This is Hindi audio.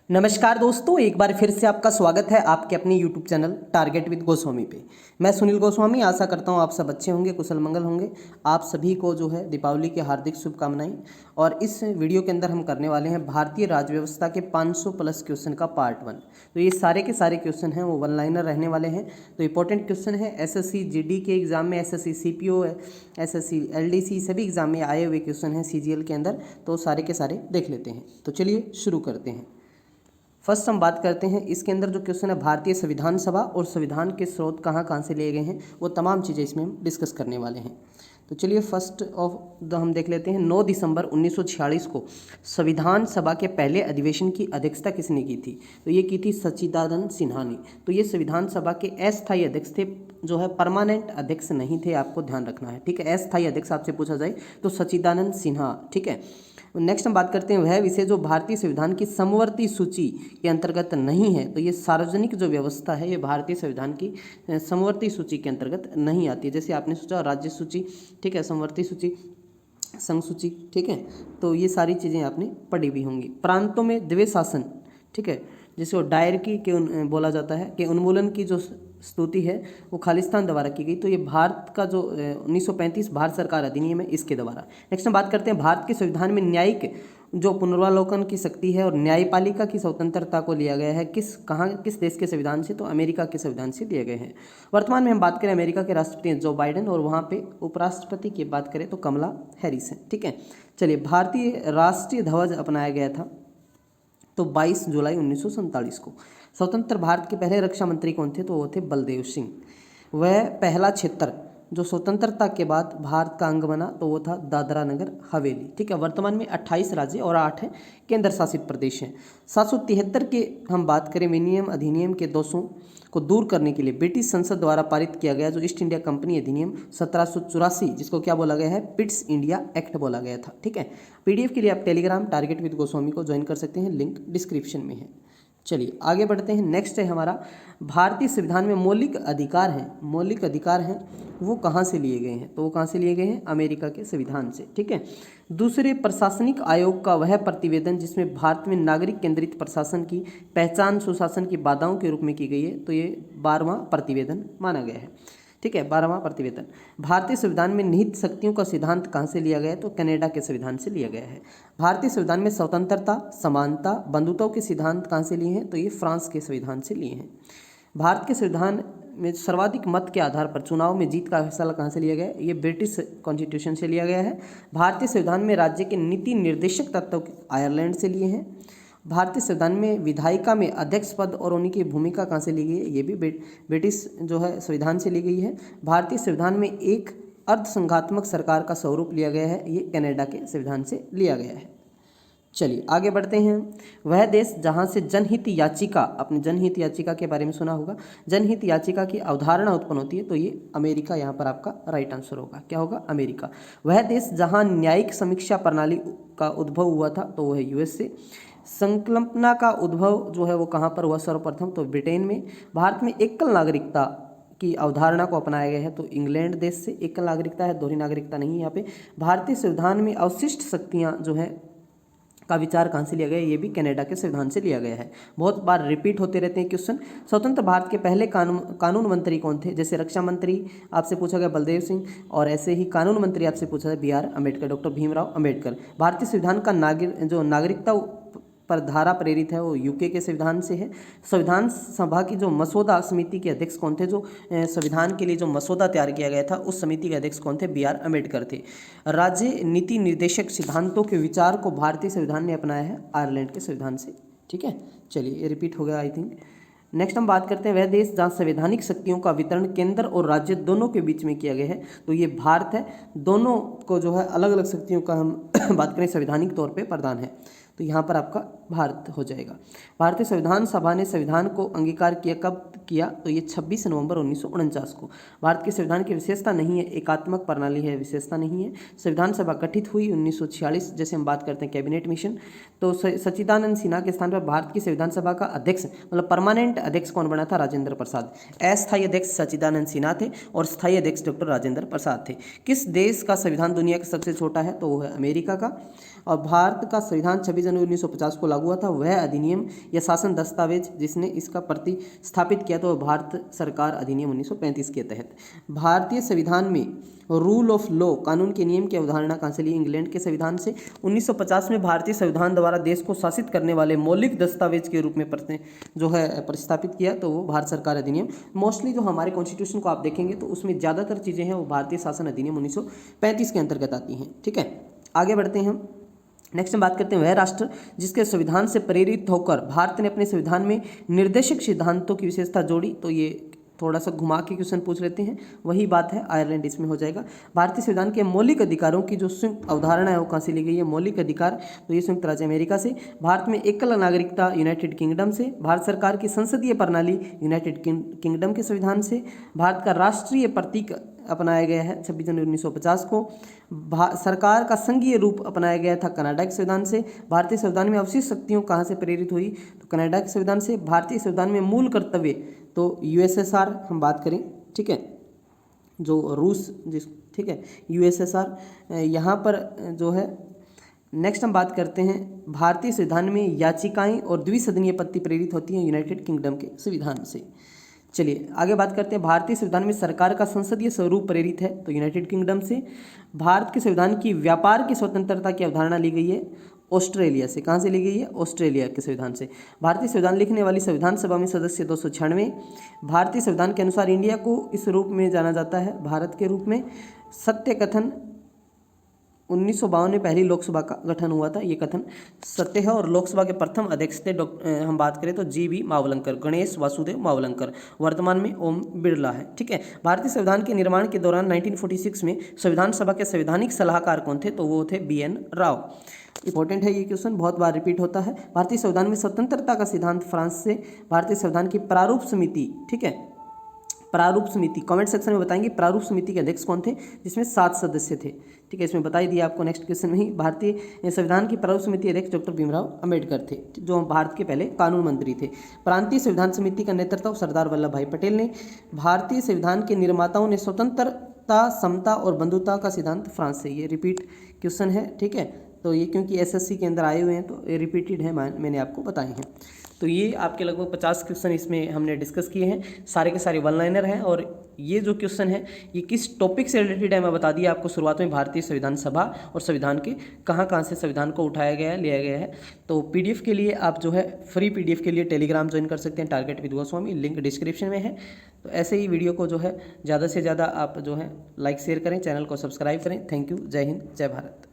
नमस्कार दोस्तों, एक बार फिर से आपका स्वागत है आपके अपने YouTube channel target with Goswami पे। मैं सुनील गोस्वामी आशा करता हूँ आप सब अच्छे होंगे, कुशल मंगल होंगे। आप सभी को जो है दीपावली की हार्दिक शुभकामनाएं। और इस वीडियो के अंदर हम करने वाले हैं भारतीय राज्य व्यवस्था के 500 प्लस क्वेश्चन का पार्ट 1। तो ये सारे के सारे क्वेश्चन हैं वो वन लाइनर रहने वाले हैं। तो इंपॉर्टेंट क्वेश्चन है, SSC GD के एग्जाम में, SSC CPO, SSC LDC सभी एग्जाम में आए हुए क्वेश्चन हैं CGL के अंदर। तो सारे के सारे देख लेते हैं। तो चलिए शुरू करते हैं। फर्स्ट हम बात करते हैं, इसके अंदर जो क्वेश्चन है भारतीय संविधान सभा और संविधान के स्रोत कहाँ कहाँ से लिए गए हैं, वो तमाम चीज़ें इसमें हम डिस्कस करने वाले हैं। तो चलिए फर्स्ट ऑफ द हम देख लेते हैं। 9 दिसंबर 1946 को संविधान सभा के पहले अधिवेशन की अध्यक्षता किसने की थी? तो ये की थी सच्चिदानंद सिन्हा ने। तो ये संविधान सभा के अस्थायी अध्यक्ष थे, जो है परमानेंट अध्यक्ष नहीं थे, आपको ध्यान रखना है, ठीक है। अस्थायी अध्यक्ष आपसे पूछा जाए तो सच्चिदानंद सिन्हा, ठीक है। नेक्स्ट हम बात करते हैं वह विषय जो भारतीय संविधान की समवर्ती सूची के अंतर्गत नहीं है। तो ये सार्वजनिक जो व्यवस्था है ये भारतीय संविधान की समवर्ती सूची के अंतर्गत नहीं आती है। जैसे आपने सोचा राज्य सूची, ठीक है, समवर्ती सूची, संघ सूची, ठीक है। तो ये सारी चीज़ें आपने पढ़ी भी होंगी। प्रांतों में द्वैध शासन, ठीक है, जिसे डायरकी के बोला जाता है, कि उन्मूलन की जो स्तुति है वो खालिस्तान द्वारा की गई। तो ये भारत का जो 1935 भारत सरकार अधिनियम है इसके द्वारा। नेक्स्ट हम बात करते हैं भारत के संविधान में न्यायिक जो पुनर्वालोकन की शक्ति है और न्यायपालिका की स्वतंत्रता को लिया गया है किस देश के संविधान से? तो अमेरिका के संविधान से दिए गए हैं। वर्तमान में हम बात करें अमेरिका के राष्ट्रपति हैं जो बाइडेन, और वहाँ पे उपराष्ट्रपति की बात करें तो कमला हैरिस है, ठीक है। चलिए, भारतीय राष्ट्रीय ध्वज अपनाया गया था तो 22 जुलाई 1947 को। स्वतंत्र भारत के पहले रक्षा मंत्री कौन थे? तो वो थे बलदेव सिंह। वह पहला क्षेत्र जो स्वतंत्रता के बाद भारत का अंग बना तो वो था दादरा नगर हवेली, ठीक है। वर्तमान में 28 राज्य और 8 केंद्र शासित प्रदेश हैं। 773 के हम बात करें विनियम अधिनियम के दोषों को दूर करने के लिए ब्रिटिश संसद द्वारा पारित किया गया जो ईस्ट इंडिया कंपनी अधिनियम 1784, जिसको क्या बोला गया है? पिट्स इंडिया एक्ट बोला गया था, ठीक है। PDF के लिए आप टेलीग्राम टारगेट विद गोस्वामी को ज्वाइन कर सकते हैं, लिंक डिस्क्रिप्शन में है। चलिए आगे बढ़ते हैं। नेक्स्ट है हमारा भारतीय संविधान में मौलिक अधिकार हैं। मौलिक अधिकार हैं वो कहाँ से लिए गए हैं? तो वो कहाँ से लिए गए हैं? अमेरिका के संविधान से, ठीक है। दूसरे प्रशासनिक आयोग का वह प्रतिवेदन जिसमें भारत में नागरिक केंद्रित प्रशासन की पहचान सुशासन की बाधाओं के रूप में की गई है, तो ये 12वां प्रतिवेदन माना गया है, ठीक है। 12वां प्रतिवेदन। भारतीय संविधान में निहित शक्तियों का सिद्धांत कहाँ से लिया गया है? तो कनाडा के संविधान से लिया गया है। भारतीय संविधान में स्वतंत्रता, समानता, बंधुत्व के सिद्धांत कहाँ से लिए हैं? तो ये फ्रांस के संविधान से लिए हैं। भारत के संविधान में सर्वाधिक मत के आधार पर चुनाव में जीत का फैसला कहाँ से लिया गया है? ये ब्रिटिश कॉन्स्टिट्यूशन से लिया गया है। भारतीय संविधान में राज्य के नीति निर्देशक तत्व आयरलैंड से लिए हैं। भारतीय संविधान में विधायिका में अध्यक्ष पद और उनकी भूमिका कहाँ से ली गई है? ये भी ब्रिटिश जो है संविधान से ली गई है। भारतीय संविधान में एक अर्धसंघात्मक सरकार का स्वरूप लिया गया है, ये कनाडा के संविधान से लिया गया है। चलिए आगे बढ़ते हैं। वह देश जहाँ से जनहित याचिका, अपने जनहित याचिका के बारे में सुना होगा, जनहित याचिका की अवधारणा उत्पन्न होती है, तो ये अमेरिका यहाँ पर आपका राइट आंसर होगा। क्या होगा? अमेरिका। वह देश जहाँ न्यायिक समीक्षा प्रणाली का उद्भव हुआ था, तो वह USA। संकल्पना का उद्भव जो है वो कहाँ पर हुआ सर्वप्रथम? तो ब्रिटेन में। भारत में एकल नागरिकता की अवधारणा को अपनाया गया है, तो इंग्लैंड देश से एकल नागरिकता है, दोहरी नागरिकता नहीं है यहाँ पे। भारतीय संविधान में अवशिष्ट शक्तियाँ जो है का विचार कहाँ से लिया गया है? ये भी कनाडा के संविधान से लिया गया है। बहुत बार रिपीट होते रहते हैं क्वेश्चन। स्वतंत्र भारत के पहले कानून मंत्री कौन थे? जैसे रक्षा मंत्री आपसे पूछा गया बलदेव सिंह, और ऐसे ही कानून मंत्री आपसे पूछा है BR अम्बेडकर, डॉक्टर भीमराव अम्बेडकर। भारतीय संविधान का नागरिकता पर धारा प्रेरित है वो UK के संविधान से है। संविधान सभा की जो मसौदा समिति के अध्यक्ष कौन थे? जो संविधान के लिए जो मसौदा तैयार किया गया था उस समिति के अध्यक्ष कौन थे? BR अम्बेडकर थे। राज्य नीति निर्देशक सिद्धांतों के विचार को भारतीय संविधान ने अपनाया है आयरलैंड के संविधान से, ठीक है। चलिए ये रिपीट हो गया आई थिंक। नेक्स्ट हम बात करते हैं वह देश जहाँ संवैधानिक शक्तियों का वितरण केंद्र और राज्य दोनों के बीच में किया गया है, तो ये भारत है। दोनों को जो है अलग अलग शक्तियों का हम बात करें संवैधानिक तौर पे प्रदान है, तो यहाँ पर आपका भारत हो जाएगा। भारतीय संविधान सभा ने संविधान को अंगीकार किया कब किया? तो ये 26 नवंबर 1949 को। भारत के संविधान की विशेषता नहीं है एकात्मक प्रणाली है, विशेषता नहीं है। संविधान सभा गठित हुई 1946, जैसे हम बात करते हैं कैबिनेट मिशन, तो सच्चिदानंद सिन्हा के स्थान पर भारत की संविधान सभा का अध्यक्ष मतलब परमानेंट अध्यक्ष कौन बना था? राजेंद्र प्रसाद। अस्थायी अध्यक्ष सच्चिदानंद सिन्हा थे और स्थायी अध्यक्ष डॉक्टर राजेंद्र प्रसाद थे। किस देश का संविधान दुनिया का सबसे छोटा है? तो वो है अमेरिका का। और भारत का संविधान 26 जनवरी 1950 को लागू हुआ था, वह अधिनियम या शासन दस्तावेज जिसने इसका प्रतिस्थापित किया तो वह भारत सरकार अधिनियम 1935 के तहत। भारतीय संविधान में रूल ऑफ लॉ, कानून के नियम की अवधारणा कहाँ से ली? इंग्लैंड के संविधान से। 1950 में भारतीय संविधान द्वारा देश को शासित करने वाले मौलिक दस्तावेज के रूप में जो है प्रतिस्थापित किया तो वो भारत सरकार अधिनियम। मोस्टली जो हमारे कॉन्स्टिट्यूशन को आप देखेंगे तो उसमें ज़्यादातर चीज़ें हैं वो भारतीय शासन अधिनियम 1935 के अंतर्गत आती हैं। ठीक है, आगे बढ़ते हैं हम। नेक्स्ट हम बात करते हैं वह राष्ट्र जिसके संविधान से प्रेरित होकर भारत ने अपने संविधान में निर्देशक सिद्धांतों की विशेषता जोड़ी। तो ये थोड़ा सा घुमा के क्वेश्चन पूछ लेते हैं, वही बात है, आयरलैंड इसमें हो जाएगा। भारतीय संविधान के मौलिक अधिकारों की जो संयुक्त अवधारणा है वो कहाँ से ली गई है? मौलिक अधिकार, तो ये संयुक्त राज्य अमेरिका से। भारत में एकल नागरिकता यूनाइटेड किंगडम से। भारत सरकार की संसदीय प्रणाली यूनाइटेड किंगडम के संविधान से। भारत का राष्ट्रीय प्रतीक अपनाया गया है 26 जनवरी 1950 को। सरकार का संघीय रूप अपनाया गया था कनाडा के संविधान से। भारतीय संविधान में अवशिष्ट शक्तियों कहाँ से प्रेरित हुई? तो कनाडा के संविधान से। भारतीय संविधान में मूल कर्तव्य, तो यूएसएसआर हम बात करें, ठीक है, जो रूस ठीक है, यूएसएसआर यहाँ पर जो है। नेक्स्ट हम बात करते हैं भारतीय संविधान में याचिकाएं और द्विसदनीय पत्ती प्रेरित होती हैं यूनाइटेड किंगडम के संविधान से। चलिए आगे बात करते हैं भारतीय संविधान में सरकार का संसदीय स्वरूप प्रेरित है तो यूनाइटेड किंगडम से। भारत के संविधान की व्यापार की स्वतंत्रता की अवधारणा ली गई है ऑस्ट्रेलिया से। कहाँ से ली गई है? ऑस्ट्रेलिया के संविधान से। भारतीय संविधान लिखने वाली संविधान सभा में सदस्य 296। भारतीय संविधान के अनुसार इंडिया को इस रूप में जाना जाता है भारत के रूप में। सत्य कथन 1952 में पहली लोकसभा का गठन हुआ था, ये कथन सत्य है। और लोकसभा के प्रथम अध्यक्ष थे हम बात करें तो जी.वी. मावलंकर, गणेश वासुदेव मावलंकर। वर्तमान में ओम बिरला है। ठीक है, भारतीय संविधान के निर्माण के दौरान 1946 में संविधान सभा के संवैधानिक सलाहकार कौन थे? तो वो थे B.N. राव। इंपॉर्टेंट है ये क्वेश्चन, बहुत बार रिपीट होता है। भारतीय संविधान में स्वतंत्रता का सिद्धांत फ्रांस से। भारतीय संविधान की प्रारूप समिति, ठीक है, प्रारूप समिति, कमेंट सेक्शन में बताएंगे प्रारूप समिति के अध्यक्ष कौन थे, जिसमें 7 सदस्य थे। ठीक है, इसमें बता ही दिया आपको नेक्स्ट क्वेश्चन में ही। भारतीय संविधान की प्रारूप समिति अध्यक्ष डॉक्टर भीमराव अंबेडकर थे, जो भारत के पहले कानून मंत्री थे। प्रांतीय संविधान समिति का नेतृत्व सरदार वल्लभ भाई पटेल ने। भारतीय संविधान के निर्माताओं ने स्वतंत्रता, समता और बंधुता का सिद्धांत फ्रांस से। ये रिपीट क्वेश्चन है, ठीक है, तो ये क्योंकि एसएससी के अंदर आए हुए हैं तो ये रिपीटेड है, मैंने आपको बताए हैं। तो ये आपके लगभग 50 क्वेश्चन इसमें हमने डिस्कस किए हैं, सारे के सारे वन लाइनर हैं। और ये जो क्वेश्चन है ये किस टॉपिक से रिलेटेड है मैं बता दिया आपको शुरुआत में। भारतीय संविधान सभा और संविधान के कहाँ से संविधान को उठाया गया है, लिया गया है। तो पीडीएफ के लिए आप जो है फ्री पीडीएफ के लिए टेलीग्राम ज्वाइन कर सकते हैं, target with Goswami, link description में है। तो ऐसे ही वीडियो को जो है ज़्यादा से ज़्यादा आप जो है लाइक शेयर करें, चैनल को सब्सक्राइब करें। थैंक यू, जय हिंद, जय भारत।